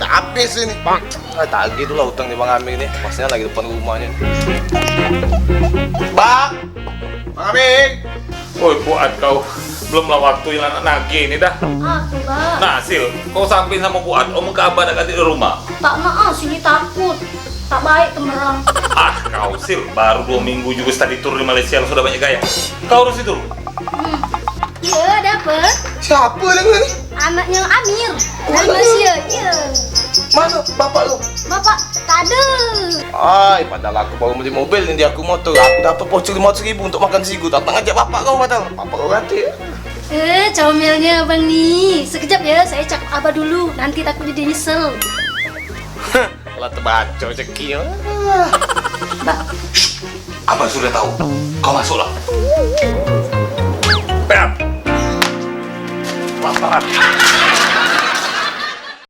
habis ini. Tagih tuh lah utang di Bang Aming nih. Pastinya lagi depan rumahnya. Bang! Bang Aming! Woi, Fuad kau belumlah waktu yang anak nagih ini dah. Aku Mbak. Nah, Sil, kau sampein sama Fuad, om ke abah nak ganti di rumah. Tak nak sini takut. Tak baik temerang. Ah, kau Sil, baru 2 minggu juga tadi tur di Malaysia sudah banyak gaya. Kau harus itu. Ya, dapet. Siapa yang ini? Anaknya Amir. Dari Malaysia. Ya. Mana bapak lu? Bapak tak ada. Ay, padahal aku baru beli mobil ini aku motor. Aku dapat voucher 500.000 untuk makan sigu. Datang ajak bapak kau padahal. Bapak kau ganti. Comelnya abang nih. Sekejap ya, saya cakap abah dulu. Nanti takutnya dia nyesel. Lah terbaca rezeki. Mbak, Abah sudah tahu. Kau masuklah. Peap. Pelan-pelan.